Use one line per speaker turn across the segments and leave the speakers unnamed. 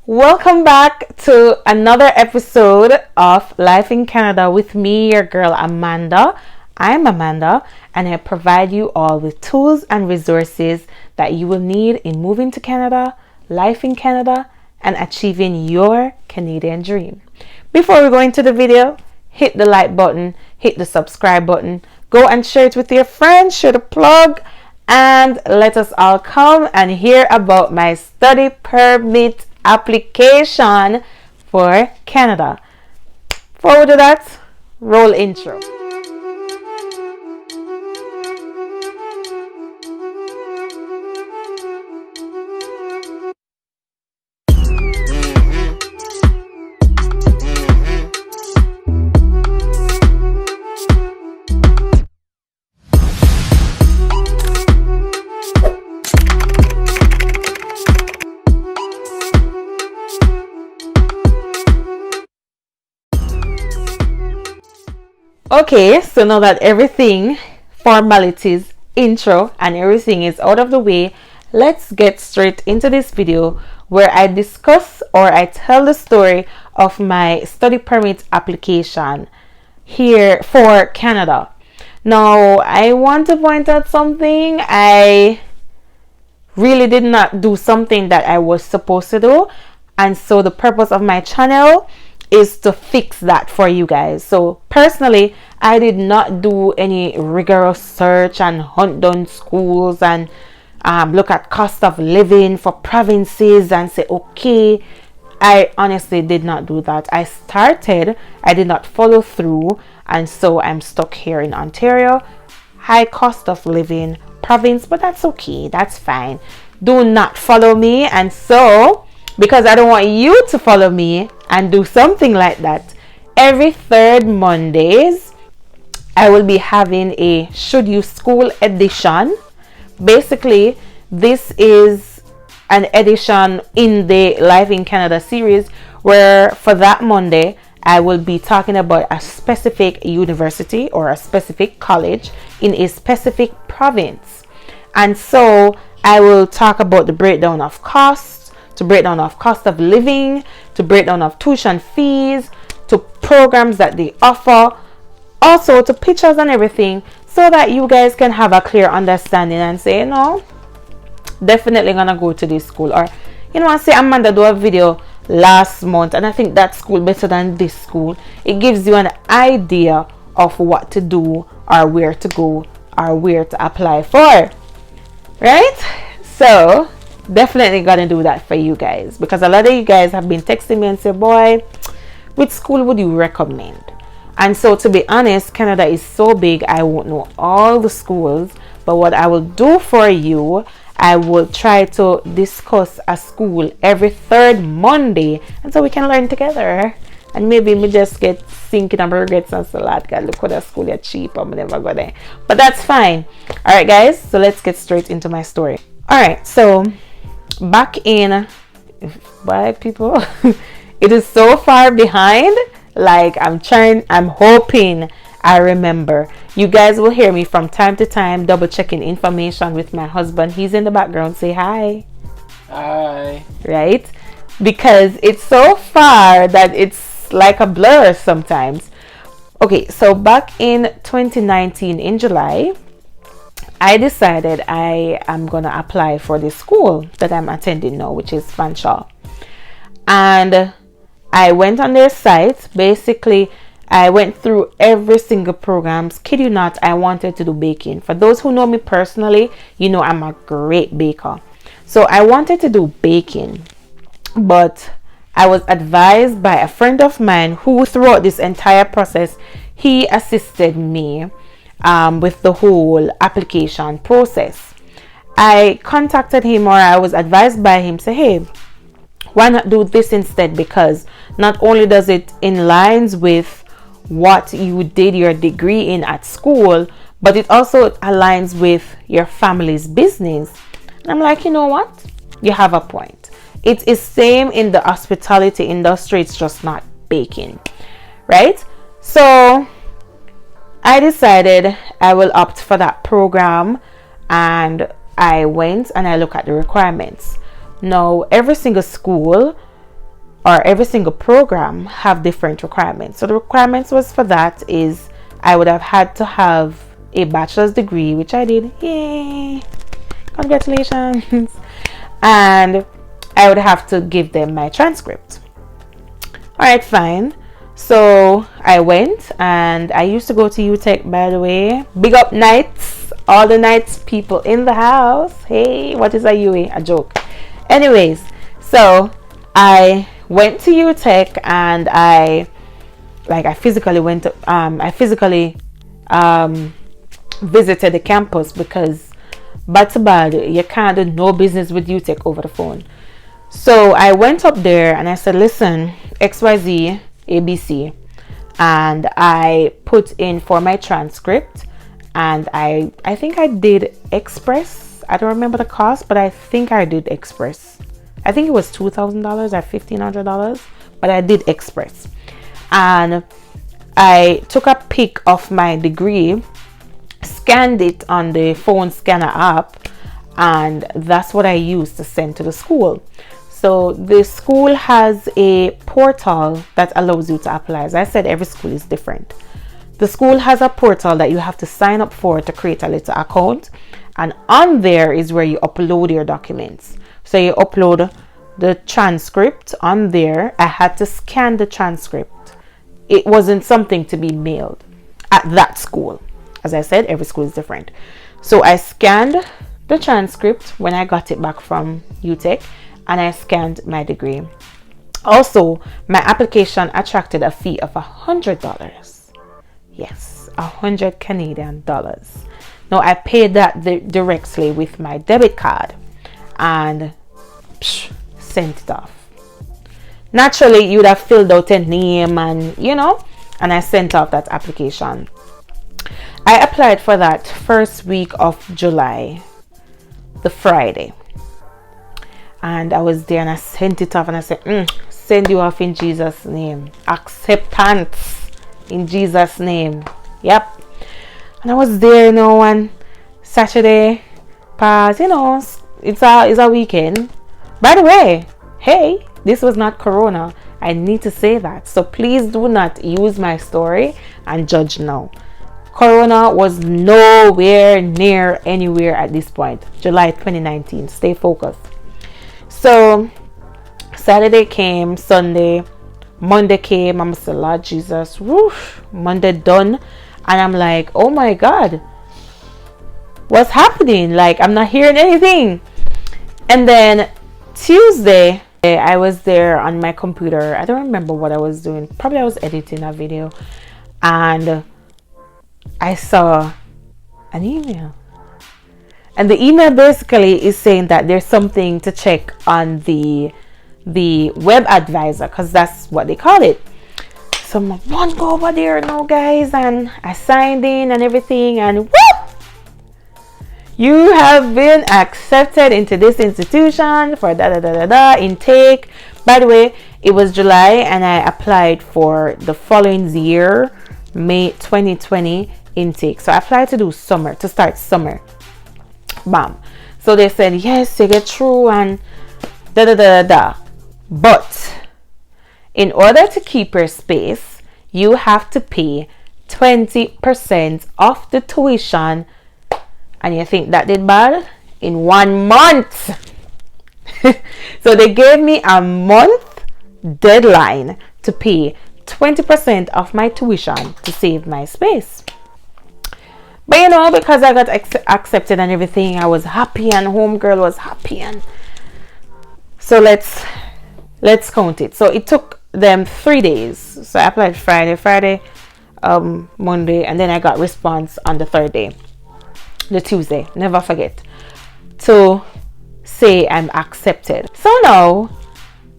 Welcome back to another episode of Life in Canada with me, your girl Amanda. I'm Amanda, and I provide you all with tools and resources that you will need in moving to Canada, life in Canada, and achieving your Canadian dream. Before we go into the video, hit the like button, hit the subscribe button, go and share it with your friends, share the plug, and let us all come and hear about my study permit application for Canada. Forward to that, roll intro. Okay, so now that everything, formalities, intro, and everything is out of the way, let's get straight into this video where I discuss or I tell the story of my study permit application here for Canada. Now, I want to point out something. I really did not do something that I was supposed to do, and so the purpose of my channel is to fix that for you guys. So personally, I did not do any rigorous search and hunt down schools and look at cost of living for provinces and say, okay, I honestly did not do that. I did not follow through, and so I'm stuck here in Ontario. High cost of living province, but that's okay, that's fine. Do not follow me, and so because I don't want you to follow me and do something like that, every third Mondays I will be having a Should You School edition. Basically, this is an edition in the Life in Canada series where for that Monday I will be talking about a specific university or a specific college in a specific province. And so I will talk about the breakdown of costs, to breakdown of cost of living, to breakdown of tuition fees, to programs that they offer, also to pictures and everything, so that you guys can have a clear understanding and say, no, definitely gonna go to this school. Or I say Amanda do a video last month and I think that school better than this school. It gives you an idea of what to do or where to go or where to apply for, right? So definitely gonna do that for you guys, because a lot of you guys have been texting me and say, boy, which school would you recommend? And so to be honest, Canada is so big, I won't know all the schools, but what I will do for you, I will try to discuss a school every third Monday, and so we can learn together. And maybe me just get thinking about regrets and salad. God, look what that school is cheap, I'm never go there. But that's fine. All right, guys, so let's get straight into my story. All right, so back in, bye people, it is so far behind, like I'm hoping I remember. You guys will hear me from time to time double checking information with my husband. He's in the background. Say hi.
Hi.
Right, because it's so far that it's like a blur sometimes. Okay, so back in 2019 in July, I decided I am gonna apply for the school that I'm attending now, which is Fanshawe. And I went on their site. Basically, I went through every single programs. Kid you not, I wanted to do baking. For those who know me personally, you know I'm a great baker. So I wanted to do baking, but I was advised by a friend of mine who throughout this entire process, he assisted me with the whole application process. I contacted him, or I was advised by him, say, hey, why not do this instead? Because not only does it in lines with what you did your degree in at school, but it also aligns with your family's business. And I'm like, you know what? You have a point. It is same in the hospitality industry. It's just not baking, right? So I decided I will opt for that program, and I went and I looked at the requirements. Now, every single school or every single program have different requirements. So the requirements was for that is I would have had to have a bachelor's degree, which I did. Yay! Congratulations! And I would have to give them my transcript. Alright, fine. So I went, and I used to go to UTech, by the way. Big up Knights, all the Knights people in the house. Hey, what is a UA? A joke. Anyways, so I went to UTech, and I physically went to, visited the campus, because bad to bad, you can't do no business with UTech over the phone. So I went up there and I said, listen, XYZ ABC, and I put in for my transcript, and I think I did Express. I don't remember the cost, but I think I did Express. I think it was $2,000 or $1,500, but I did Express. And I took a pic of my degree, scanned it on the phone scanner app, and that's what I used to send to the school. So the school has a portal that allows you to apply. As I said, every school is different. The school has a portal that you have to sign up for to create a little account, and on there is where you upload your documents. So you upload the transcript on there. I had to scan the transcript. It wasn't something to be mailed at that school. As I said, every school is different. So I scanned the transcript when I got it back from UTech, and I scanned my degree. Also, my application attracted a fee of $100. Yes, 100 Canadian dollars. Now I paid that directly with my debit card and sent it off. Naturally, you would have filled out a name and and I sent off that application. I applied for that first week of July, the Friday. And I was there and I sent it off, and I said, send you off in Jesus' name. Acceptance in Jesus' name. Yep. And I was there, on Saturday past, it's a weekend. By the way, hey, this was not Corona. I need to say that. So please do not use my story and judge now. Corona was nowhere near anywhere at this point. July 2019. Stay focused. So Saturday came, Sunday, Monday came. I'm saying, Lord Jesus, woof, Monday done. And I'm like, oh my God, what's happening? Like, I'm not hearing anything. And then Tuesday, I was there on my computer. I don't remember what I was doing. Probably I was editing a video. And I saw an email. And the email basically is saying that there's something to check on the web advisor, because that's what they call it. So I'm like, go over there now, guys, and I signed in and everything, and whoop! You have been accepted into this institution for intake. By the way, it was July, and I applied for the following year, May 2020 intake. So I applied to start summer. Bam. So they said, yes, you get through and but in order to keep your space, you have to pay 20% of the tuition. And you think that did bad? In 1 month. So they gave me a month deadline to pay 20% of my tuition to save my space. But because I got accepted and everything, I was happy, and homegirl was happy, and so let's count it. So it took them 3 days. So I applied Friday, Monday, and then I got response on the third day, the Tuesday. Never forget to say I'm accepted. So now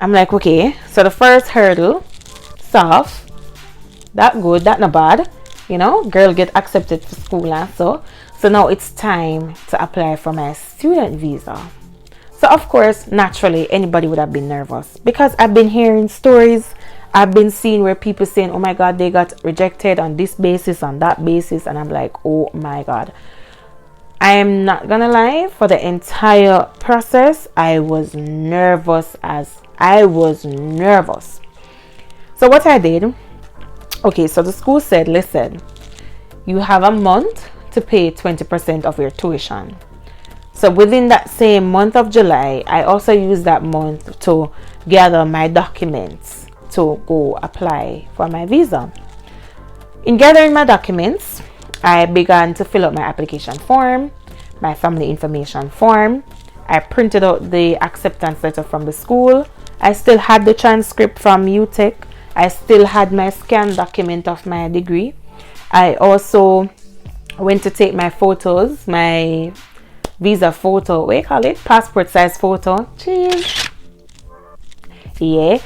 I'm like, okay. So the first hurdle, soft, that good, that not bad. Girl get accepted for school, and so now it's time to apply for my student visa. So of course, naturally, anybody would have been nervous, because I've been hearing stories, I've been seeing where people saying, oh my God, they got rejected on this basis, on that basis, and I'm like, oh my God. I'm not gonna lie, for the entire process I was nervous as I was nervous. So what I did, okay, so the school said, listen, you have a month to pay 20% of your tuition. So within that same month of July, I also used that month to gather my documents to go apply for my visa. In gathering my documents, I began to fill out my application form, my family information form. I printed out the acceptance letter from the school. I still had the transcript from UTech. I still had my scanned document of my degree. I also went to take my photos, my visa photo, what do you call it? Passport size photo. Cheers. Yeah.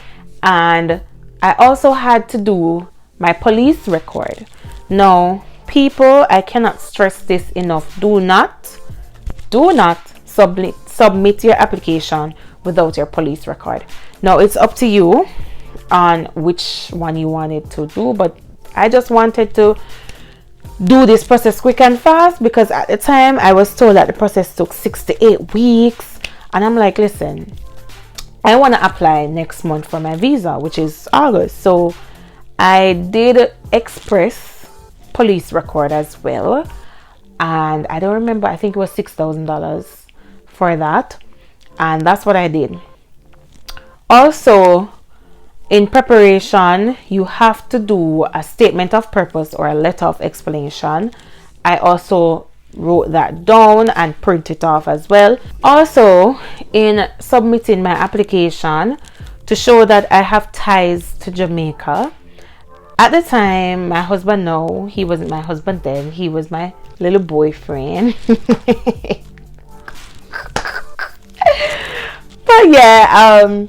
And I also had to do my police record. Now, people, I cannot stress this enough. Do not submit your application without your police record. Now, it's up to you on which one you wanted to do, but I just wanted to do this process quick and fast because at the time I was told that the process took 6 to 8 weeks, and I'm like, listen, I want to apply next month for my visa, which is August. So I did express police record as well, and I don't remember, I think it was $6,000 for that, and that's what I did. Also, in preparation, you have to do a statement of purpose or a letter of explanation. I also wrote that down and print it off as well. Also, in submitting my application to show that I have ties to Jamaica. At the time, my husband, no, he wasn't my husband then. He was my little boyfriend. But yeah,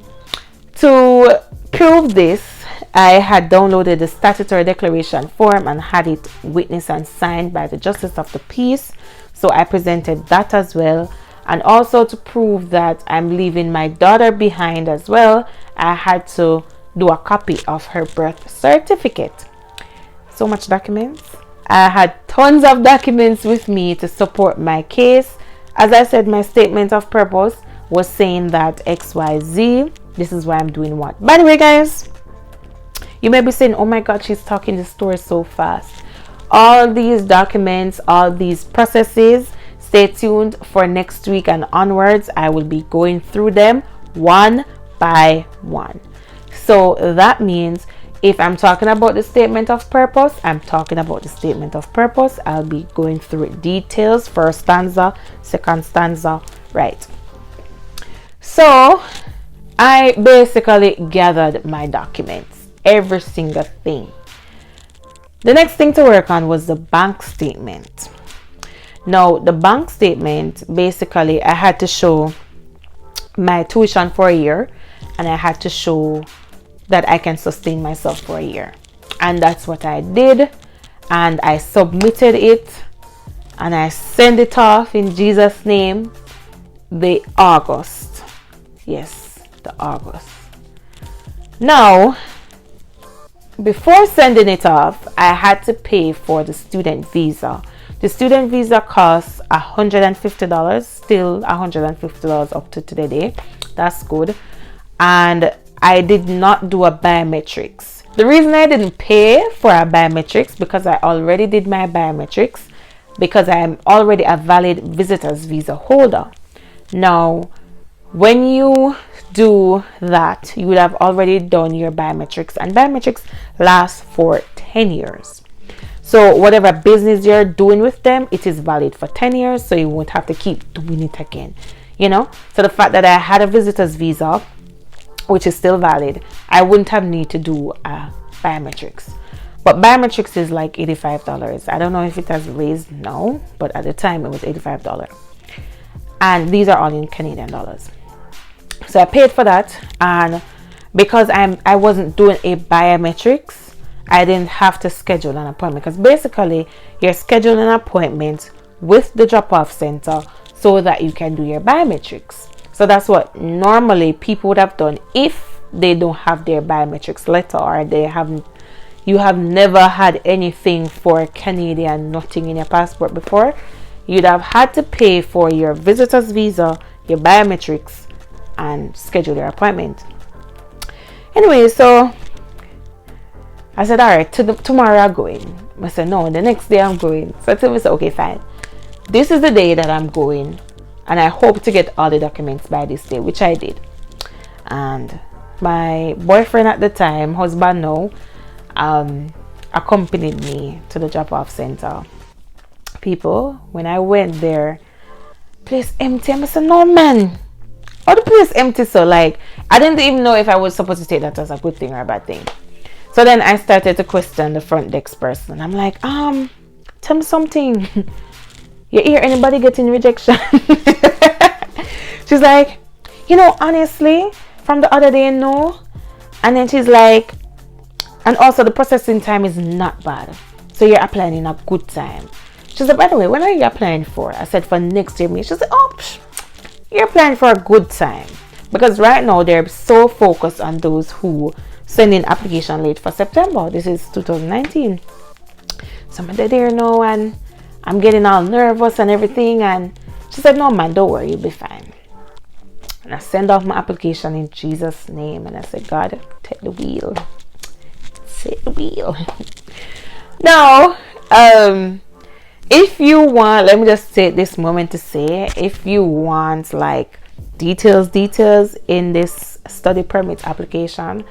to prove this, I had downloaded the statutory declaration form and had it witnessed and signed by the Justice of the Peace. So I presented that as well. And also to prove that I'm leaving my daughter behind as well, I had to do a copy of her birth certificate. So much documents. I had tons of documents with me to support my case. As I said, my statement of purpose was saying that XYZ, this is why I'm doing what. By the way, guys, you may be saying, oh my God, she's talking the story so fast. All these documents, all these processes, stay tuned for next week and onwards. I will be going through them one by one. So that means if I'm talking about the statement of purpose, I'm talking about the statement of purpose. I'll be going through it, details, first stanza, second stanza, right? So I basically gathered my documents, every single thing. The next thing to work on was the bank statement. Now, the bank statement, basically, I had to show my tuition for a year, and I had to show that I can sustain myself for a year. And that's what I did, and I submitted it, and I sent it off in Jesus' name, the August. Yes, the August. Now, before sending it off, I had to pay for the student visa. The student visa costs $150, still $150 up to today. That's good. And I did not do a biometrics. The reason I didn't pay for a biometrics because I already did my biometrics, because I am already a valid visitor's visa holder. Now, when you do that, you would have already done your biometrics, and biometrics last for 10 years. So whatever business you're doing with them, it is valid for 10 years, so you won't have to keep doing it again, you know. So the fact that I had a visitor's visa, which is still valid, I wouldn't have need to do biometrics. But biometrics is like $85. I don't know if it has raised now, but at the time it was $85. And these are all in Canadian dollars. So I paid for that, and because I wasn't doing a biometrics, I didn't have to schedule an appointment, because basically you're scheduling an appointment with the drop-off center so that you can do your biometrics. So that's what normally people would have done if they don't have their biometrics letter, or you have never had anything for Canadian, nothing in your passport before. You'd have had to pay for your visitor's visa, your biometrics, and schedule your appointment. Anyway, so I said, all right, tomorrow I'm going. I said, no, the next day I'm going. So I told myself, okay, fine. This is the day that I'm going, and I hope to get all the documents by this day, which I did. And my boyfriend at the time, husband now, accompanied me to the drop-off center. People, when I went there, place empty. I said, no man, oh, the place empty. So like, I didn't even know if I was supposed to take that as a good thing or a bad thing. So then I started to question the front desk person. I'm like, tell me something. You hear anybody getting rejection? She's like, you know, honestly, from the other day, no. And then she's like, and also the processing time is not bad. So you're applying in a good time. She said, by the way, when are you applying for? I said, for next year. She said, oh, you're applying for a good time. Because right now, they're so focused on those who send in application late for September. This is 2019. So I'm there now, and I'm getting all nervous and everything. And she said, no, man, don't worry, you'll be fine. And I send off my application in Jesus' name. And I said, God, take the wheel. Take the wheel. Now, if you want, let me just take this moment to say, if you want like details in this study permit application,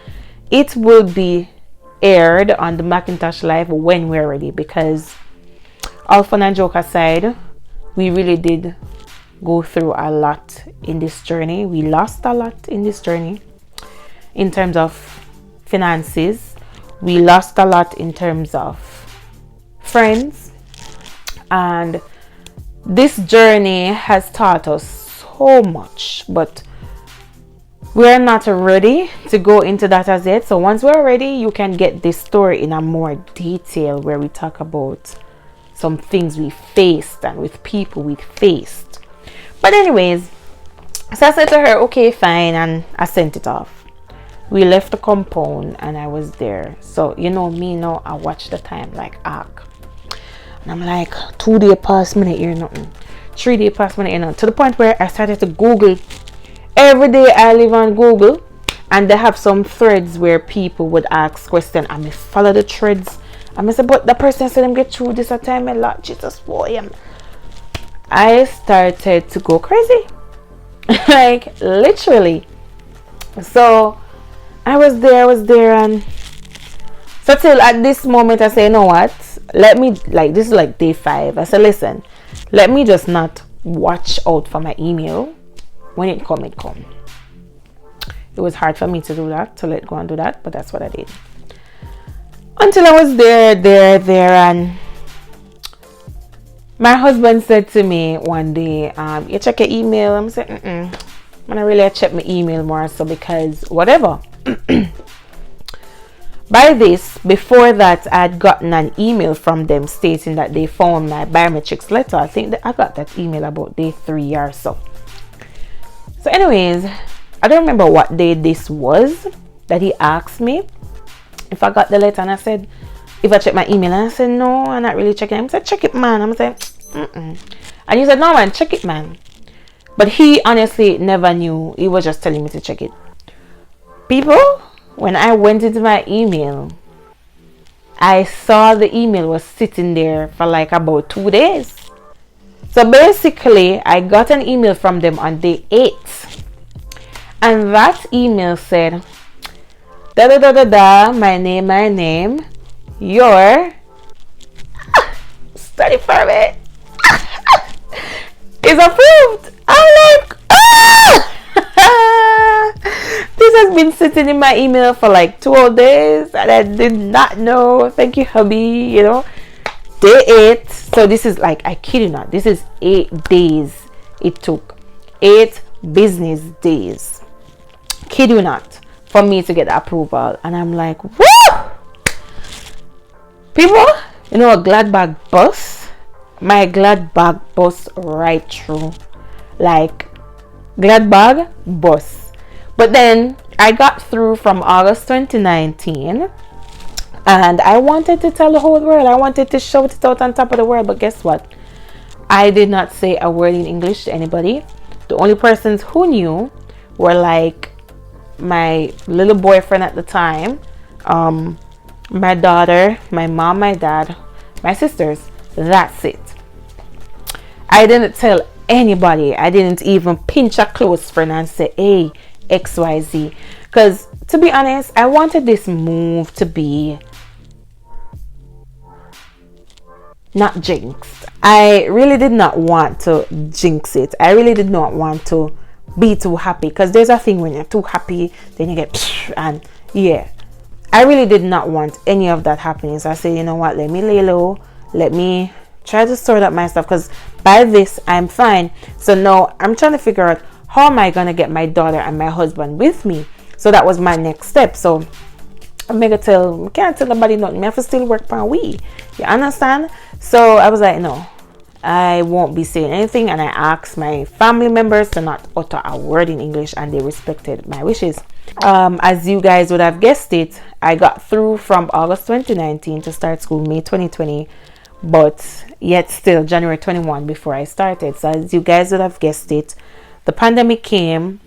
it will be aired on the Macintosh Live when we're ready, because all fun and joke aside, we really did go through a lot in this journey. We lost a lot in this journey in terms of finances. We lost a lot in terms of friends. And this journey has taught us so much, but we're not ready to go into that as yet. So once we're ready, you can get this story in a more detail where we talk about some things we faced and with people we faced. But anyways, so I said to her, okay, fine, and I sent it off. We left the compound and I was there. So you know me now, I watch the time like arc. And I'm like, 2 days past, minute here, nothing. 3 days past, minute here, nothing. To the point where I started to Google. Every day I live on Google, and they have some threads where people would ask questions. I may follow the threads. I may say, but the person said them get through this at time a lot. Jesus, boy. I started to go crazy. Like, literally. So, I was there, and so till at this moment, I say, you know what? Let me, like, this is like day 5. I said, listen, let me just not watch out for my email. When it come, it come. It was hard for me to do that, to let go and do that, but that's what I did. Until I was there, and my husband said to me one day, you check your email? I'm saying, I'm gonna really check my email more, so because whatever. By this, before that, I'd gotten an email from them stating that they found my biometrics letter. I think that I got that email about day 3 or so. So anyways, I don't remember what day this was that he asked me if I got the letter, and I said, if I check my email, and I said, no, I'm not really checking. I said, check it, man. I'm saying, and he said, no, man, check it, man. But he honestly never knew. He was just telling me to check it. People, when I went into my email, I saw the email was sitting there for like about 2 days. So basically, I got an email from them on day 8. And that email said, my name, your study permit is approved. I'm like, this has been sitting in my email for like 12 days, and I did not know. Thank you, hubby, you know. Day 8. So this is like, I kid you not, this is 8 days. It took 8 business days, kid you not, for me to get the approval. And I'm like, woo! People, you know, a glad bag bus, my glad bag bus right through, like glad bag bus. But then I got through from August 2019, and I wanted to tell the whole world. I wanted to shout it out on top of the world. But guess what? I did not say a word in English to anybody. The only persons who knew were like my little boyfriend at the time, my daughter, my mom, my dad, my sisters. That's it. I didn't tell anybody. I didn't even pinch a close friend and say, hey, XYZ. Because to be honest, I wanted this move to be not jinxed. I really did not want to jinx it. I really did not want to be too happy, because there's a thing when you're too happy, then you get and yeah. I really did not want any of that happening. So I said, you know what, let me lay low. Let me try to sort out my stuff, because by this I'm fine. So now I'm trying to figure out how am I gonna get my daughter and my husband with me. So that was my next step. So I can't tell nobody nothing. I have to still work for we. You understand? So I was like, no, I won't be saying anything. And I asked my family members to not utter a word in English, and they respected my wishes. As you guys would have guessed it, I got through from August 2019 to start school May 2020, but yet still January 21 before I started. So as you guys would have guessed it, the pandemic came.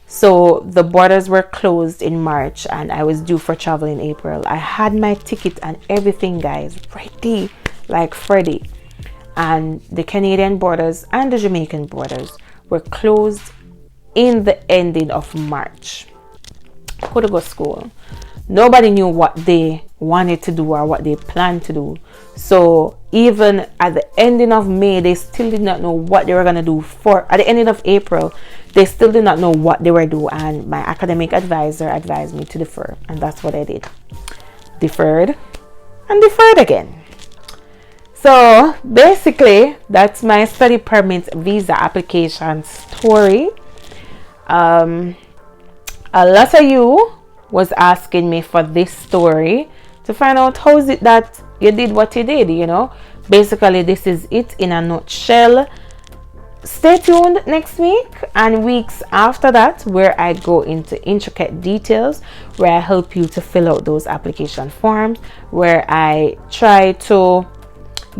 So the borders were closed in March, and I was due for travel in April. I had my ticket and everything, guys, ready like Freddy. And the Canadian borders and the Jamaican borders were closed in the ending of March. Could go to school. Nobody knew what they wanted to do or what they planned to do. So even at the ending of May, they still did not know what they were going to do. At the ending of April, they still did not know what they were doing. And my academic advisor advised me to defer. And that's what I did. Deferred and deferred again. So basically, that's my study permit visa application story. A lot of you was asking me for this story to find out how is it that you did what you did, you know. Basically, this is it in a nutshell. Stay tuned next week and weeks after that, where I go into intricate details, where I help you to fill out those application forms, where I try to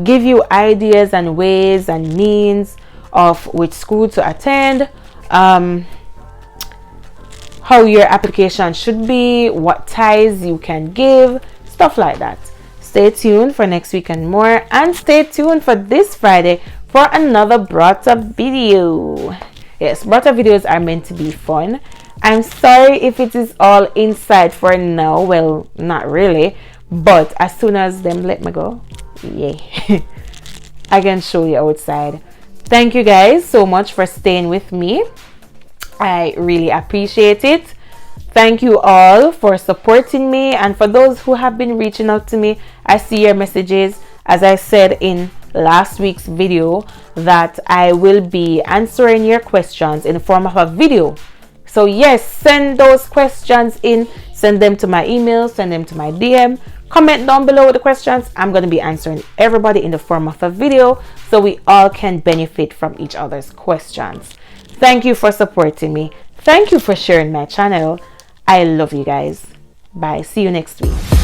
give you ideas and ways and means of which school to attend, how your application should be, what ties you can give, stuff like that. Stay tuned for next week and more, and stay tuned for this Friday for another Brata video. Yes, Brata videos are meant to be fun. I'm sorry if it is all inside for now. Well, not really, but as soon as them let me go, yeah, I can show you outside. Thank you guys so much for staying with me. I really appreciate it. Thank you all for supporting me, and for those who have been reaching out to me, I see your messages. As I said in last week's video, that I will be answering your questions in the form of a video. So yes, send those questions in, send them to my email, send them to my DM, comment down below with the questions. I'm going to be answering everybody in the form of a video, so we all can benefit from each other's questions. Thank you for supporting me. Thank you for sharing my channel. I love you guys. Bye. See you next week.